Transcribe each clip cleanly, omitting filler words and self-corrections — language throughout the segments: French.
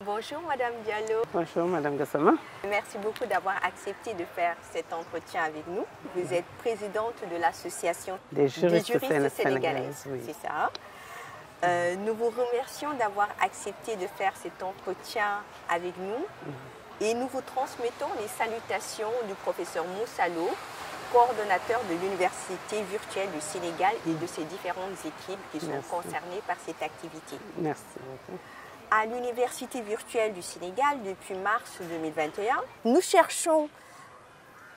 Bonjour Madame Diallo. Bonjour Madame Gassama. Merci beaucoup d'avoir accepté de faire cet entretien avec nous. Vous êtes présidente de l'association des juristes sénégalaises. Oui. C'est ça. Nous vous remercions d'avoir accepté de faire cet entretien avec nous et nous vous transmettons les salutations du professeur Moussa Lo, coordonnateur de l'Université virtuelle du Sénégal et de ses différentes équipes qui sont concernées par cette activité. Merci beaucoup. À l'Université virtuelle du Sénégal, depuis mars 2021, nous cherchons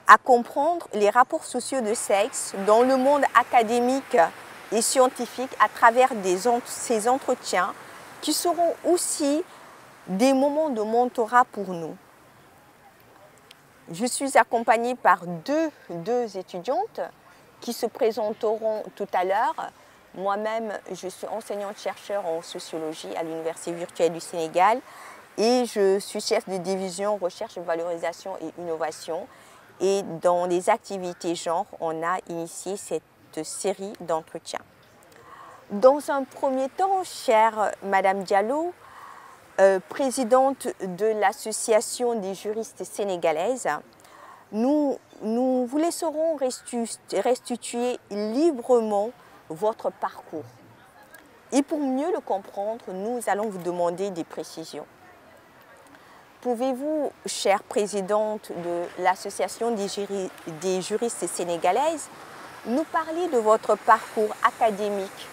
à comprendre les rapports sociaux de sexe dans le monde académique et scientifique à travers ces entretiens qui seront aussi des moments de mentorat pour nous. Je suis accompagnée par deux étudiantes qui se présenteront tout à l'heure. Moi-même, je suis enseignante-chercheur en sociologie à l'Université virtuelle du Sénégal et je suis chef de division recherche, valorisation et innovation. Et dans les activités genre, on a initié cette série d'entretiens. Dans un premier temps, chère Madame Diallo, présidente de l'Association des juristes sénégalaises, nous vous laisserons restituer librement votre parcours. Et pour mieux le comprendre, nous allons vous demander des précisions. Pouvez-vous, chère présidente de l'Association des juristes sénégalaises, nous parler de votre parcours académique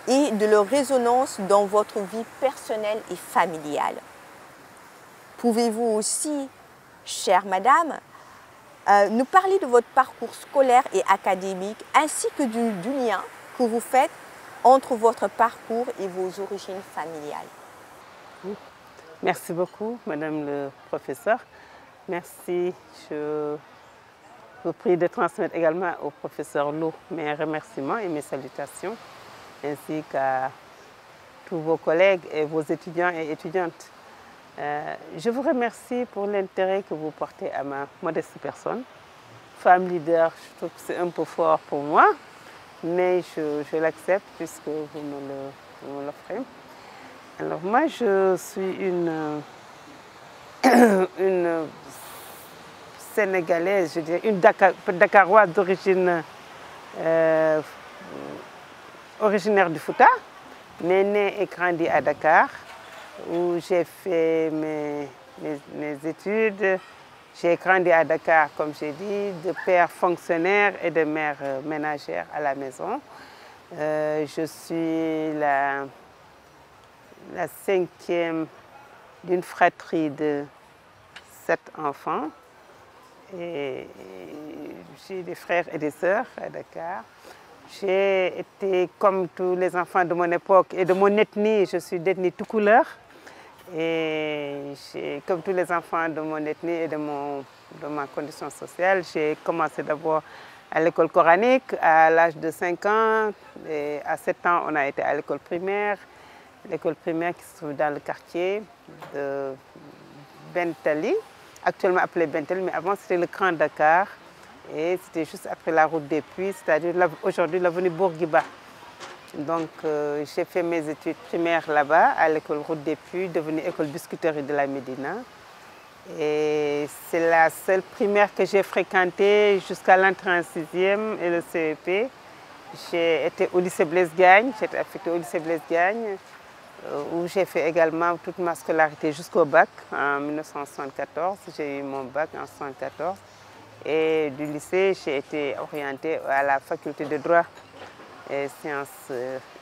et de leur résonance dans votre vie personnelle et familiale? Pouvez-vous aussi, chère madame, nous parler de votre parcours scolaire et académique ainsi que du lien que vous faites entre votre parcours et vos origines familiales? Merci beaucoup, Madame le professeur. Merci. Je vous prie de transmettre également au professeur Lo mes remerciements et mes salutations, ainsi qu'à tous vos collègues et vos étudiants et étudiantes. Je vous remercie pour l'intérêt que vous portez à ma modeste personne. Femme leader, je trouve que c'est un peu fort pour moi, mais je l'accepte puisque vous me l'offrez. Alors moi, je suis une Sénégalaise, je dirais, une Dakaroise d'origine originaire du Fouta, mais née et grandie à Dakar, où j'ai fait mes études. J'ai grandi à Dakar, comme j'ai dit, de père fonctionnaire et de mère ménagère à la maison. Je suis la cinquième d'une fratrie de 7 enfants. Et j'ai des frères et des sœurs à Dakar. J'ai été, comme tous les enfants de mon époque et de mon ethnie, je suis d'ethnie toucouleur. Et comme tous les enfants de mon ethnie et de ma condition sociale, j'ai commencé d'abord à l'école coranique à l'âge de 5 ans. Et à 7 ans, on a été à l'école primaire. L'école primaire qui se trouve dans le quartier de Bentali, actuellement appelé Bentali, mais avant c'était le Grand Dakar. Et c'était juste après la route des Puits, c'est-à-dire aujourd'hui l'avenue Bourguiba. Donc j'ai fait mes études primaires là-bas, à l'école Route des Puits, devenue école biscuiterie de la Médina. Et c'est la seule primaire que j'ai fréquentée jusqu'à l'entrée en 6e et le CEP. J'ai été au lycée Blaise Gagne, j'ai été affectée au lycée Blaise Gagne, où j'ai fait également toute ma scolarité jusqu'au bac en 1974. J'ai eu mon bac en 1974. Et du lycée, j'ai été orientée à la faculté de droit et sciences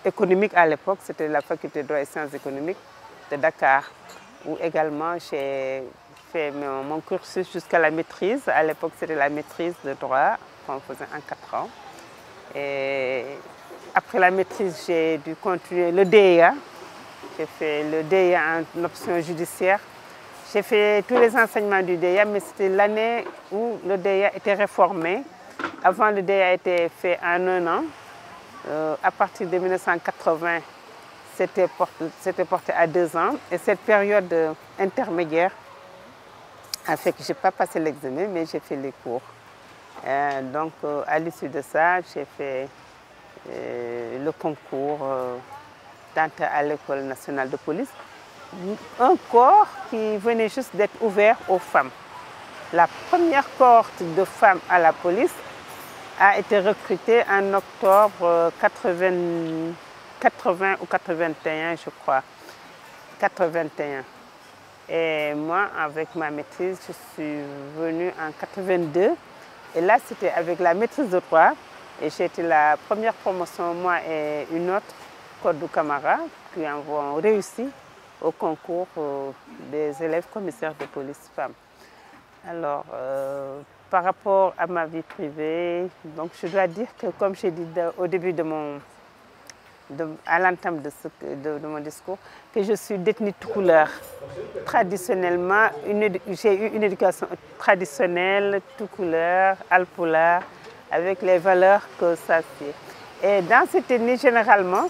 économiques à l'époque. C'était la faculté de droit et sciences économiques de Dakar, où également j'ai fait mon cursus jusqu'à la maîtrise. À l'époque, c'était la maîtrise de droit qu'on faisait en 4 ans. Et après la maîtrise, j'ai dû continuer le DEA. J'ai fait le DEA en option judiciaire. J'ai fait tous les enseignements du DEA, mais c'était l'année où le DEA était réformé. Avant, le DEA était fait en 1 an. À partir de 1980, c'était porté à 2 ans. Et cette période intermédiaire a fait que je n'ai pas passé l'examen, mais j'ai fait les cours. Donc, à l'issue de ça, j'ai fait le concours d'entrée à l'École nationale de police. Un corps qui venait juste d'être ouvert aux femmes. La première cohorte de femmes à la police a été recrutée en octobre 80 ou 81, je crois. 81. Et moi, avec ma maîtrise, je suis venue en 82. Et là, c'était avec la maîtrise de droit. Et j'ai été la première promotion, moi et une autre, Kodou Camara, qui ont réussi au concours des élèves commissaires de police femmes. Alors, par rapport à ma vie privée, donc je dois dire que, comme j'ai dit au début à l'entame de mon discours, que je suis d'ethnie toucouleur. Traditionnellement, j'ai eu une éducation traditionnelle, toucouleur, alpulaar, avec les valeurs que ça fait. Et dans cette ethnie, généralement,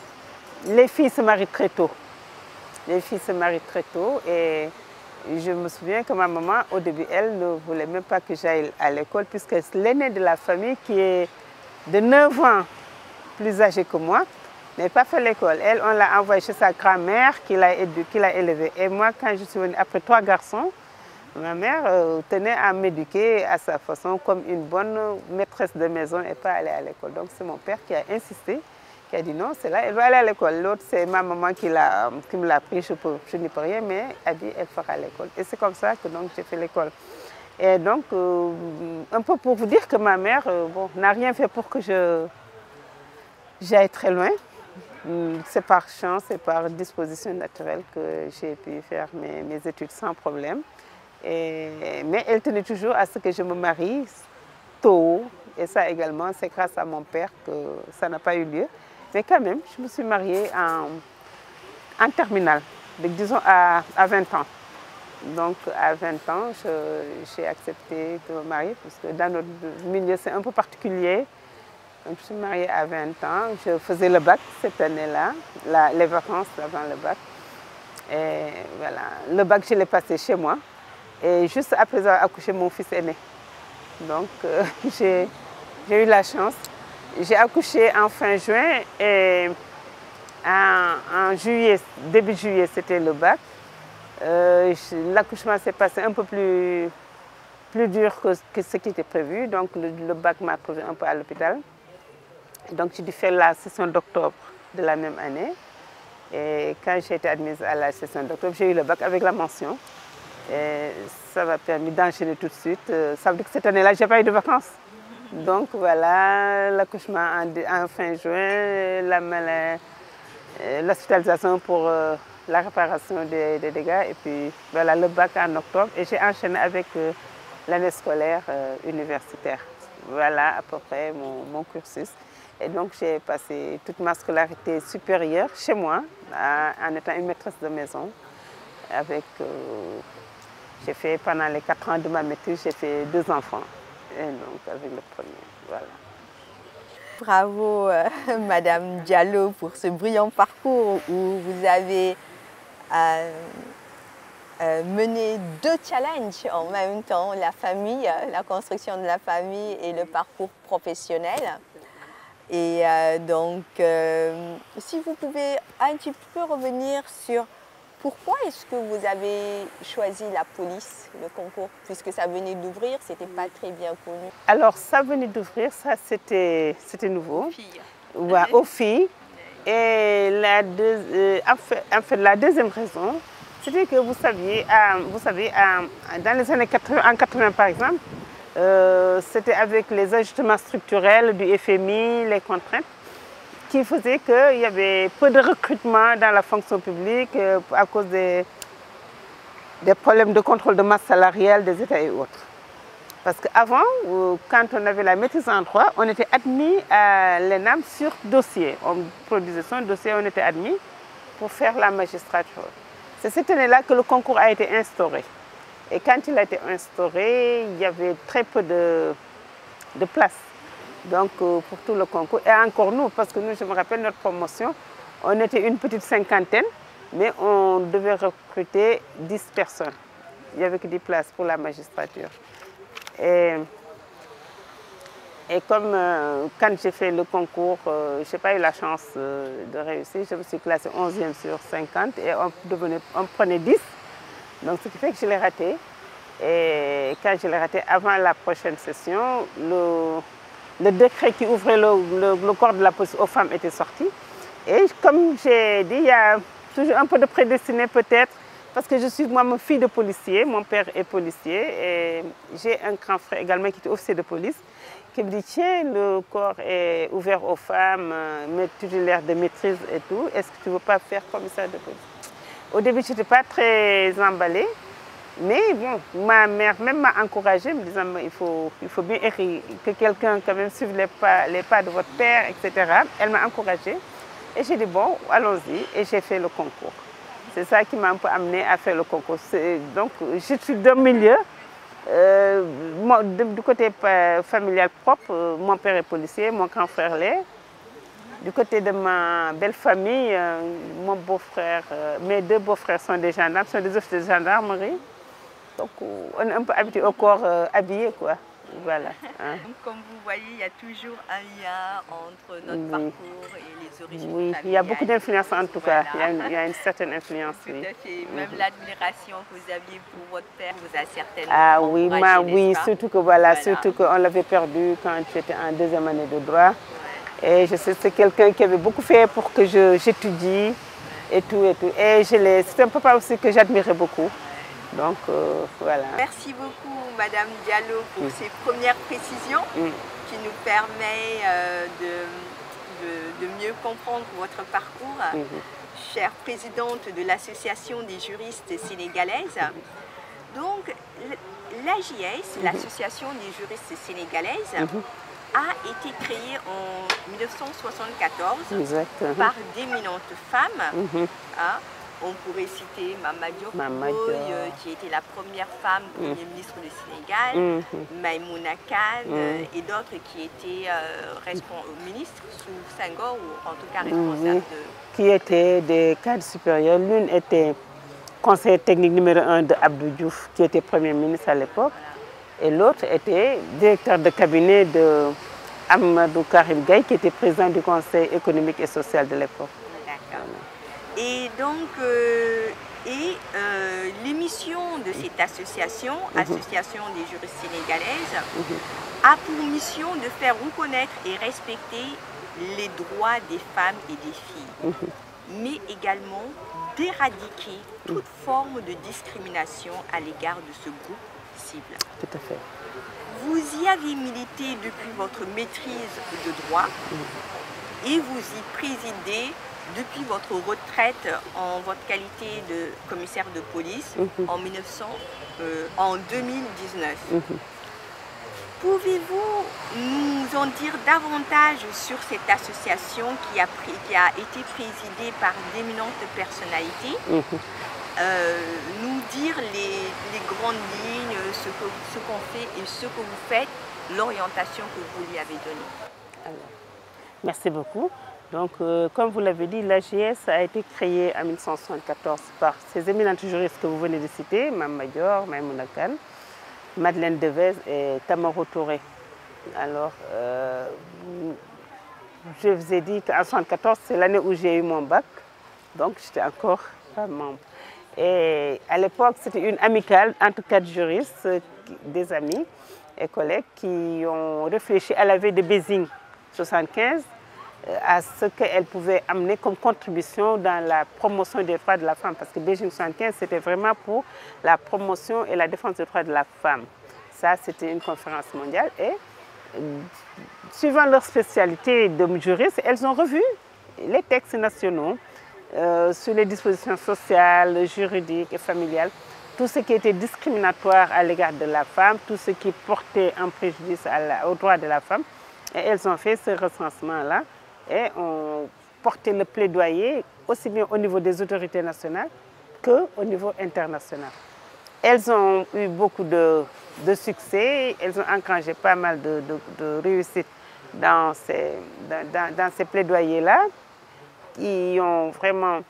les filles se marient très tôt. Les filles se marient très tôt et je me souviens que ma maman, au début, elle ne voulait même pas que j'aille à l'école puisque l'aînée de la famille, qui est de 9 ans plus âgée que moi, n'a pas fait l'école. Elle, on l'a envoyée chez sa grand-mère qui l'a élevée. Et moi, quand je suis venue après 3 garçons, ma mère tenait à m'éduquer à sa façon comme une bonne maîtresse de maison et pas aller à l'école. Donc c'est mon père qui a insisté, qui a dit non, c'est là, elle va aller à l'école. L'autre, c'est ma maman qui me l'a pris, je n'y peux rien, mais elle a dit elle fera l'école. Et c'est comme ça que j'ai fait l'école. Et donc, un peu pour vous dire que ma mère n'a rien fait pour que j'aille très loin. C'est par chance et par disposition naturelle que j'ai pu faire mes études sans problème. Mais elle tenait toujours à ce que je me marie tôt. Et ça également, c'est grâce à mon père que ça n'a pas eu lieu. Mais quand même, je me suis mariée en terminale, disons à 20 ans. Donc à 20 ans, j'ai accepté de me marier parce que dans notre milieu, c'est un peu particulier. Donc, je suis mariée à 20 ans. Je faisais le bac cette année-là, les vacances avant le bac. Et voilà, le bac, je l'ai passé chez moi. Et juste après avoir accouché, mon fils est né. Donc, j'ai eu la chance. J'ai accouché en fin juin et en juillet, début juillet, c'était le bac. L'accouchement s'est passé un peu plus dur que ce qui était prévu. Donc, le bac m'a trouvé un peu à l'hôpital. Donc, j'ai dû faire la session d'octobre de la même année. Et quand j'ai été admise à la session d'octobre, j'ai eu le bac avec la mention. Et ça m'a permis d'enchaîner tout de suite. Ça veut dire que cette année-là, je n'ai pas eu de vacances. Donc voilà, l'accouchement en fin juin, l'hospitalisation pour la réparation des dégâts. Et puis voilà, le bac en octobre. Et j'ai enchaîné avec l'année scolaire universitaire. Voilà à peu près mon cursus. Et donc j'ai passé toute ma scolarité supérieure chez moi, en étant une maîtresse de maison. J'ai fait pendant les 4 ans de ma maîtrise, j'ai fait 2 enfants. Et donc avec le premier, voilà. Bravo Madame Diallo pour ce brillant parcours où vous avez mené 2 challenges en même temps, la famille, la construction de la famille et le parcours professionnel. Et donc, si vous pouvez un petit peu revenir sur pourquoi est-ce que vous avez choisi la police, le concours, puisque ça venait d'ouvrir, c'était pas très bien connu. Alors, ça venait d'ouvrir, ça c'était nouveau. Aux filles. Ouais, aux filles. Et en fait, la deuxième raison, c'était que vous savez, dans les années 80, en 80 par exemple, c'était avec les ajustements structurels du FMI, les contraintes, qui faisaient qu'il y avait peu de recrutement dans la fonction publique à cause des des problèmes de contrôle de masse salariale des États et autres. Parce qu'avant, quand on avait la maîtrise en droit, on était admis à l'ENAM sur dossier. On produisait son dossier, on était admis pour faire la magistrature. C'est cette année-là que le concours a été instauré. Et quand il a été instauré, il y avait très peu de place. Donc pour tout le concours, et encore nous, parce que nous, je me rappelle, notre promotion, on était une petite cinquantaine, mais on devait recruter 10 personnes. Il n'y avait que 10 places pour la magistrature. Et comme quand j'ai fait le concours, je n'ai pas eu la chance de réussir, je me suis classée 11e sur 50 et on prenait 10. Donc ce qui fait que je l'ai raté. Et quand je l'ai raté avant la prochaine session, le décret qui ouvrait le corps de la police aux femmes était sorti. Et comme j'ai dit, il y a toujours un peu de prédestiné peut-être, parce que je suis moi-même fille de policier, mon père est policier, et j'ai un grand frère également qui est officier de police, qui me dit, tiens, le corps est ouvert aux femmes, mais titulaire de maîtrise et tout, est-ce que tu ne veux pas faire commissaire de police? Au début, je n'étais pas très emballée. Mais bon, ma mère même m'a encouragée, me disant il faut bien que quelqu'un quand même suive les pas de votre père, etc. Elle m'a encouragée et j'ai dit bon, allons-y et j'ai fait le concours. C'est ça qui m'a un peu amenée à faire le concours. Donc je suis d'un milieu, du côté familial propre, mon père est policier, mon grand frère l'est. Du côté de ma belle famille, mon beau-frère, mes deux beaux-frères sont des gendarmes, sont des officiers de gendarmerie. Donc on est un peu habitué au corps habillé, quoi. Voilà. Hein. Comme vous voyez, il y a toujours un lien entre notre parcours et les origines familiales. Il y a beaucoup d'influence en tout cas. Il y a une certaine influence. Tout à fait. Même l'admiration que vous aviez pour votre père vous a certainement oui, surtout que surtout qu'on l'avait perdu quand j'étais en deuxième année de droit. Et je sais que c'est quelqu'un qui avait beaucoup fait pour que j'étudie et tout et tout. Et c'est un papa aussi que j'admirais beaucoup. Donc voilà. Merci beaucoup Madame Diallo pour ces premières précisions qui nous permettent de mieux comprendre votre parcours. Chère présidente de l'Association des juristes sénégalaises, donc l'AJS, l'Association des juristes sénégalaises, a été créée en 1974 par d'éminentes femmes. On pourrait citer Mama Diop, qui était la première femme Premier ministre du Sénégal, Maïmouna Kane et d'autres qui étaient ministres sous Senghor, ou en tout cas responsables qui étaient des cadres supérieurs. L'une était conseiller technique numéro 1 de Abdou Diouf, qui était Premier ministre à l'époque, et l'autre était directeur de cabinet de Amadou Karim Gaye, qui était président du Conseil économique et social de l'époque. Et donc, l'émission de cette association, Association des juristes sénégalaises, a pour mission de faire reconnaître et respecter les droits des femmes et des filles, mais également d'éradiquer toute forme de discrimination à l'égard de ce groupe cible. Tout à fait. Vous y avez milité depuis votre maîtrise de droit et vous y présidez depuis votre retraite en votre qualité de commissaire de police en 2019. Pouvez-vous nous en dire davantage sur cette association qui a été présidée par d'éminentes personnalités, nous dire les grandes lignes, ce qu'on fait et ce que vous faites, l'orientation que vous lui avez donnée? Alors, merci beaucoup. Donc, comme vous l'avez dit, l'AJS a été créée en 1974 par ces éminentes juristes que vous venez de citer, Mame Madior, Maïmouna Kane, Madeleine Devez et Tamaro Touré. Alors, je vous ai dit qu'en 1974, c'est l'année où j'ai eu mon bac, donc j'étais encore pas membre. Et à l'époque, c'était une amicale entre 4 juristes, des amis et collègues qui ont réfléchi à la veille de Bézigne 75 à ce qu'elle pouvait amener comme contribution dans la promotion des droits de la femme. Parce que Bézigne 75, c'était vraiment pour la promotion et la défense des droits de la femme. Ça, c'était une conférence mondiale. Et suivant leur spécialité de juristes, elles ont revu les textes nationaux sur les dispositions sociales, juridiques et familiales tout ce qui était discriminatoire à l'égard de la femme, tout ce qui portait un préjudice aux droits de la femme. Et elles ont fait ce recensement-là et ont porté le plaidoyer aussi bien au niveau des autorités nationales qu'au niveau international. Elles ont eu beaucoup de succès, elles ont engrangé pas mal de réussite dans ces plaidoyers-là, qui ont vraiment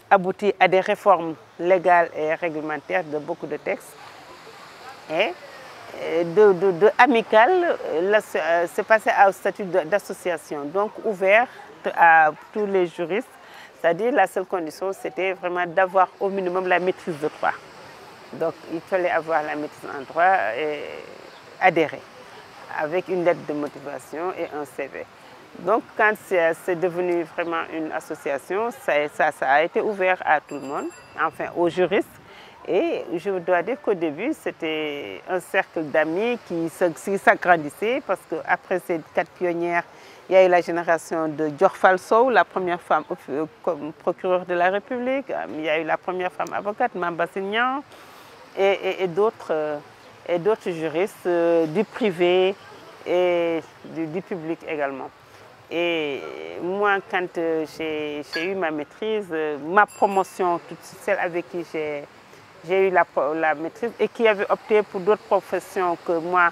abouti à des réformes légales et réglementaires de beaucoup de textes. Et amical, c'est passé au statut d'association, donc ouvert à tous les juristes. C'est-à-dire la seule condition, c'était vraiment d'avoir au minimum la maîtrise de droit. Donc il fallait avoir la maîtrise en droit et adhérer, avec une lettre de motivation et un CV. Donc quand c'est devenu vraiment une association, ça a été ouvert à tout le monde, enfin aux juristes. Et je dois dire qu'au début, c'était un cercle d'amis qui s'agrandissait parce qu'après ces 4 pionnières, il y a eu la génération de Dior Falso, la première femme comme procureure de la République. Il y a eu la première femme avocate, Mamba Signan, et d'autres juristes du privé et du public également. Et moi, quand j'ai eu ma maîtrise, ma promotion, celle avec qui j'ai eu la maîtrise et qui avait opté pour d'autres professions que moi,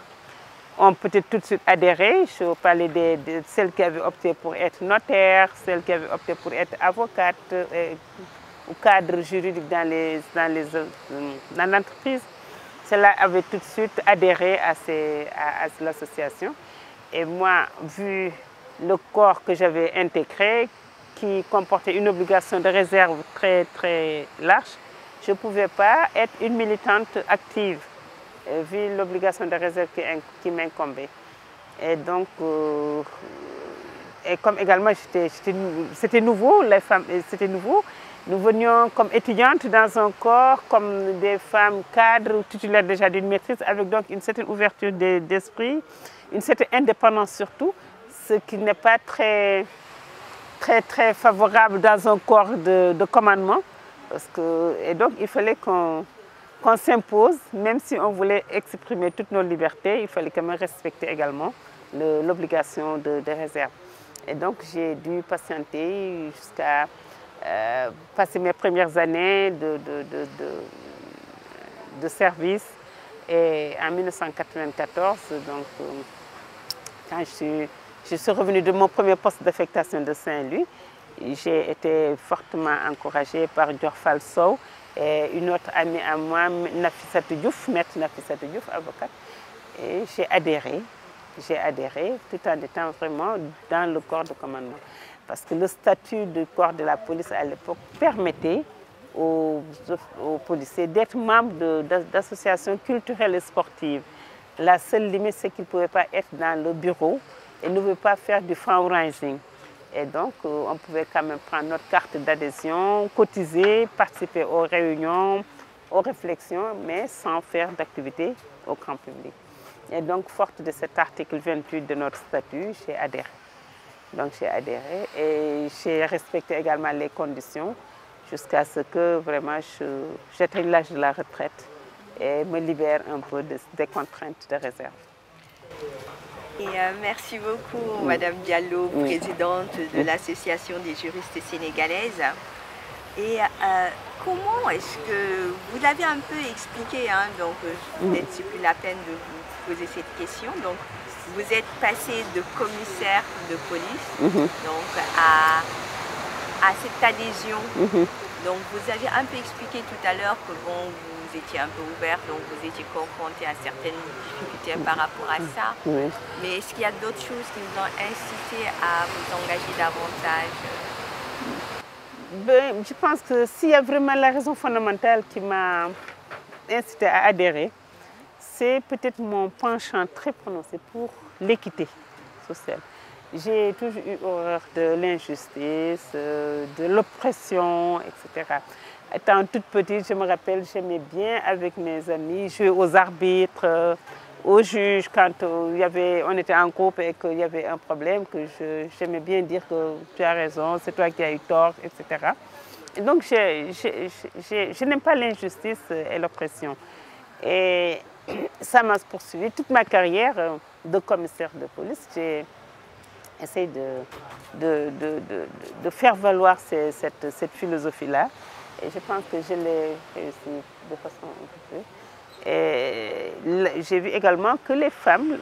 ont peut-être tout de suite adhéré. Je parlais de celles qui avaient opté pour être notaire, celles qui avaient opté pour être avocate ou cadre juridique dans l'entreprise. Celles-là avaient tout de suite adhéré à l'association. Et moi, vu le corps que j'avais intégré, qui comportait une obligation de réserve très, très large, je ne pouvais pas être une militante active, vu l'obligation de réserve qui m'incombait. Et donc, et comme également c'était nouveau, les femmes, c'était nouveau, nous venions comme étudiantes dans un corps, comme des femmes cadres, titulaires déjà d'une maîtrise, avec donc une certaine ouverture d'esprit, une certaine indépendance surtout, ce qui n'est pas très favorable dans un corps de commandement. Et donc, il fallait qu'on s'impose, même si on voulait exprimer toutes nos libertés, il fallait quand même respecter également l'obligation de réserve. Et donc, j'ai dû patienter jusqu'à passer mes premières années de service. Et en 1994, donc, quand je suis revenue de mon premier poste d'affectation de Saint-Louis, j'ai été fortement encouragée par Dior Falso et une autre amie à moi, Nafissatou Diouf, maître Nafissatou Diouf, avocate. Et j'ai adhéré tout en étant vraiment dans le corps de commandement. Parce que le statut du corps de la police à l'époque permettait aux policiers d'être membres d'associations culturelles et sportives. La seule limite, c'est qu'ils ne pouvaient pas être dans le bureau et ne pouvaient pas faire du fundraising. Et donc, on pouvait quand même prendre notre carte d'adhésion, cotiser, participer aux réunions, aux réflexions, mais sans faire d'activité au grand public. Et donc, forte de cet article 28 de notre statut, j'ai adhéré. Donc, j'ai adhéré et j'ai respecté également les conditions jusqu'à ce que vraiment j'atteigne l'âge de la retraite et me libère un peu des contraintes de réserve. Et merci beaucoup, Madame Diallo, présidente de l'Association des juristes sénégalaises. Et comment est-ce que, vous l'avez un peu expliqué, hein, donc peut-être c'est plus la peine de vous poser cette question. Donc, vous êtes passé de commissaire de police donc à cette adhésion. Donc, vous avez un peu expliqué tout à l'heure que bon, vous étiez un peu ouvert, donc vous étiez confronté à certaines difficultés par rapport à ça. Mais est-ce qu'il y a d'autres choses qui vous ont incité à vous engager davantage? Ben, je pense que s'il y a vraiment la raison fondamentale qui m'a incité à adhérer, c'est peut-être mon penchant très prononcé pour l'équité sociale. J'ai toujours eu horreur de l'injustice, de l'oppression, etc. Étant toute petite, je me rappelle, j'aimais bien avec mes amis jouer aux arbitres, aux juges quand on était en groupe et qu'il y avait un problème, que j'aimais bien dire que tu as raison, c'est toi qui as eu tort, etc. Donc, je n'aime pas l'injustice et l'oppression. Et ça m'a poursuivi toute ma carrière de commissaire de police. J'ai essayé de faire valoir cette philosophie-là. Et je pense que je l'ai réussi de façon un peu plus. Et j'ai vu également que les femmes,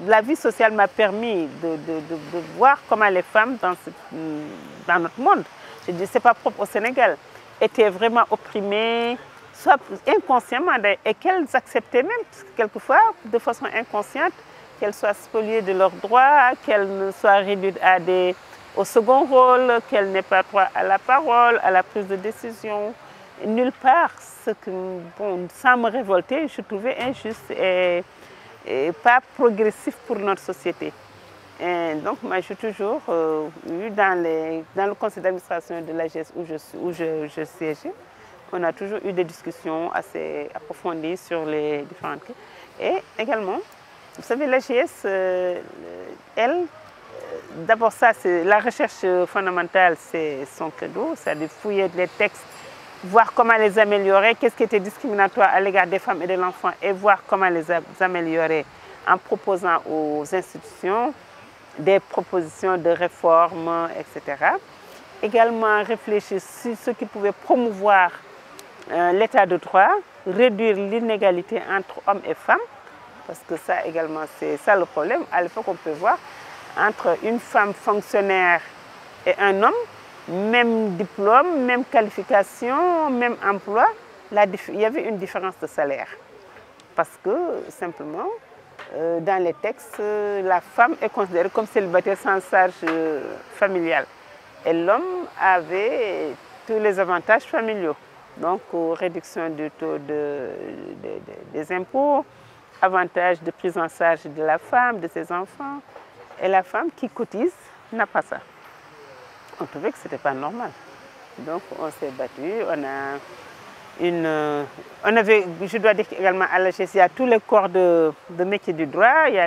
la vie sociale m'a permis de voir comment les femmes dans notre monde, je dis c'est pas propre au Sénégal, étaient vraiment opprimées, soit inconsciemment, et qu'elles acceptaient même quelquefois de façon inconsciente qu'elles soient spoliées de leurs droits, qu'elles ne soient réduites au second rôle, qu'elles n'aient pas droit à la parole, à la prise de décision. Nulle part, bon, sans me révolter, je trouvais injuste et pas progressif pour notre société. Et donc, moi, j'ai toujours eu dans le conseil d'administration de l'AGS où je siégeais, on a toujours eu des discussions assez approfondies sur les différentes questions. Et également, vous savez, l'AGS, elle, d'abord ça, c'est la recherche fondamentale, c'est son credo, c'est-à-dire fouiller les textes, voir comment les améliorer, qu'est-ce qui était discriminatoire à l'égard des femmes et de l'enfant, et voir comment les améliorer en proposant aux institutions des propositions de réforme, etc. Également réfléchir sur ce qui pouvait promouvoir l'état de droit, réduire l'inégalité entre hommes et femmes, parce que ça également, c'est ça le problème. À l'époque, on peut voir entre une femme fonctionnaire et un homme, même diplôme, même qualification, même emploi, il y avait une différence de salaire. Parce que, simplement, dans les textes, la femme est considérée comme célibataire sans charge familiale. Et l'homme avait tous les avantages familiaux. Donc, réduction du taux des impôts, avantage de prise en charge de la femme, de ses enfants. Et la femme qui cotise n'a pas ça. On trouvait que ce n'était pas normal. Donc, on s'est battu. On avait, je dois dire également à l'AGS, il y a tous les corps de métiers du droit. Il y a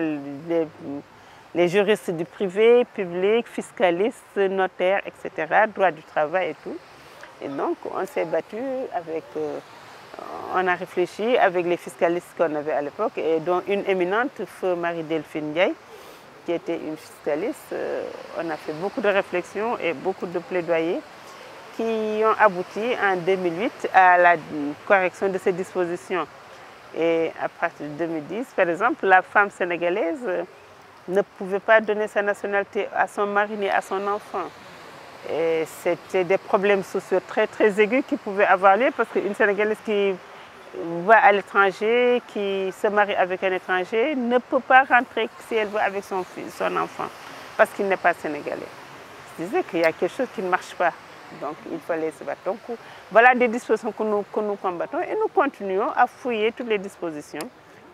les juristes du privé, public, fiscalistes, notaires, etc., droit du travail et tout. Et donc, on s'est battu avec, on a réfléchi avec les fiscalistes qu'on avait à l'époque, et dont une éminente, feu Marie-Delphine Ndiaye, qui était une fiscaliste. On a fait beaucoup de réflexions et beaucoup de plaidoyers qui ont abouti en 2008 à la correction de ces dispositions. Et à partir de 2010, par exemple, la femme sénégalaise ne pouvait pas donner sa nationalité à son mari ni à son enfant. C'était des problèmes sociaux très, très aigus qui pouvaient avoir lieu parce qu'une Sénégalaise qui va à l'étranger, qui se marie avec un étranger, ne peut pas rentrer si elle veut avec son enfant parce qu'il n'est pas sénégalais. Je disais qu'il y a quelque chose qui ne marche pas. Donc il fallait se battre. Donc voilà des dispositions que nous combattons et nous continuons à fouiller toutes les dispositions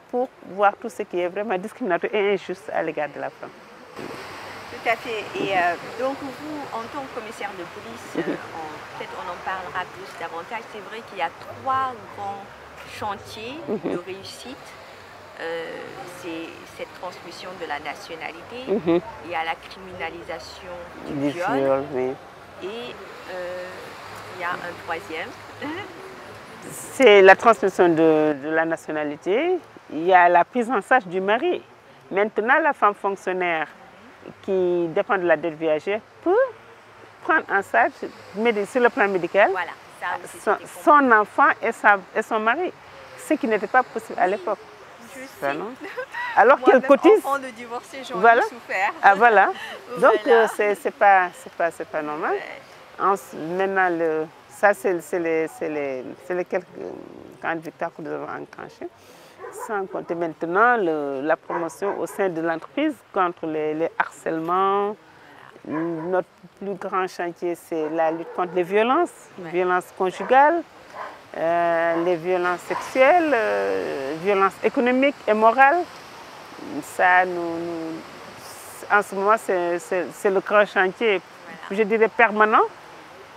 pour voir tout ce qui est vraiment discriminatoire et injuste à l'égard de la femme. Tout à fait. Et donc vous, en tant que commissaire de police, peut-être on en parlera plus davantage, c'est vrai qu'il y a 3 grands chantiers de réussite. C'est cette transmission de la nationalité, il y a la criminalisation du viol, oui. Et il y a un 3e. C'est la transmission de la nationalité, il y a la prise en charge du mari. Maintenant, la femme fonctionnaire qui dépend de la dette viagère peut prendre en charge sur le plan médical, voilà, ça, son enfant et son mari, ce qui n'était pas possible à l'époque. Alors qu'elle cotise. Enfant de divorcé, j'en voilà. ai souffert. Ah, voilà. Donc c'est pas normal. Maintenant, ça c'est les quelques grandes victoires que nous avons enclenchées. Sans compter maintenant la promotion au sein de l'entreprise contre les harcèlements. Notre plus grand chantier, c'est la lutte contre les violences, violences conjugales, les violences sexuelles, violences économiques et morales. Ça, en ce moment, c'est le grand chantier, je dirais permanent,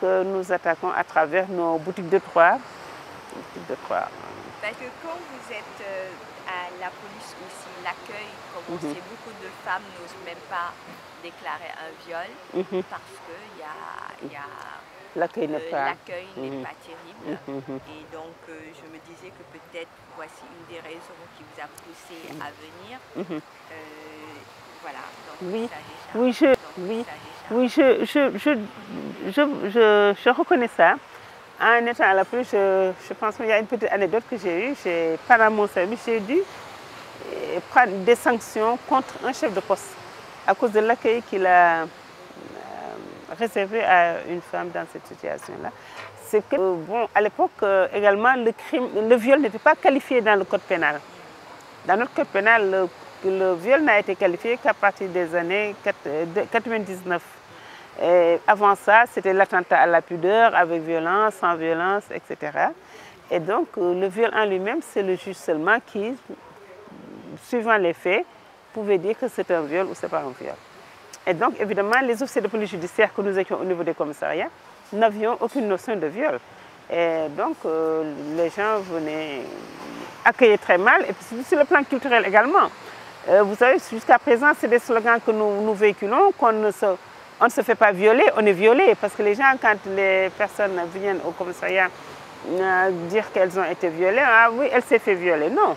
que nous attaquons à travers nos boutiques de Troyes. Parce que quand vous êtes à la police aussi, l'accueil, comme on sait, beaucoup de femmes n'osent même pas déclarer un viol parce qu'il y a l'accueil n'est pas... l'accueil n'est pas terrible. Et donc, je me disais que peut-être voici une des raisons qui vous a poussé à venir. Voilà. Donc, je reconnais ça. En étant à la police, je pense qu'il y a une petite anecdote que j'ai eue. Pendant mon service, j'ai dû prendre des sanctions contre un chef de poste à cause de l'accueil qu'il a réservé à une femme dans cette situation-là. C'est que, bon, à l'époque, également, le viol n'était pas qualifié dans le code pénal. Dans notre code pénal, le viol n'a été qualifié qu'à partir des années 99. Et avant ça, c'était l'attentat à la pudeur, avec violence, sans violence, etc. Et donc, le viol en lui-même, c'est le juge seulement qui, suivant les faits, pouvait dire que c'est un viol ou c'est pas un viol. Et donc, évidemment, les officiers de police judiciaire que nous étions au niveau des commissariats n'avions aucune notion de viol. Et donc, les gens venaient accueillir très mal, et puis sur le plan culturel également. Vous savez, jusqu'à présent, c'est des slogans que nous véhiculons, qu'on ne se fait pas violer, on est violé. Parce que les gens, quand les personnes viennent au commissariat dire qu'elles ont été violées, ah oui, elle s'est fait violer. Non,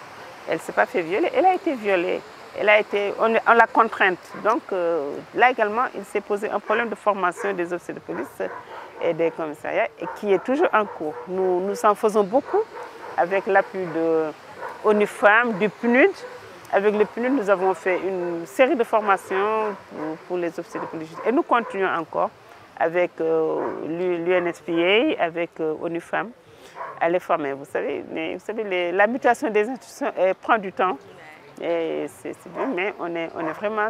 elle ne s'est pas fait violer, elle a été violée. On l'a contrainte. Donc là également, il s'est posé un problème de formation des officiers de police et des commissariats, et qui est toujours en cours. Nous en faisons beaucoup avec l'appui de ONU Femmes, du PNUD. Avec le PNUD, nous avons fait une série de formations pour les officiers de police. Et nous continuons encore avec l'UNFPA, avec ONU Femmes, à les former. Vous savez, la mutation des institutions prend du temps. Et c'est bien, mais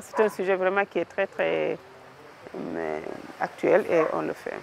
c'est un sujet vraiment qui est très, très actuel, et on le fait.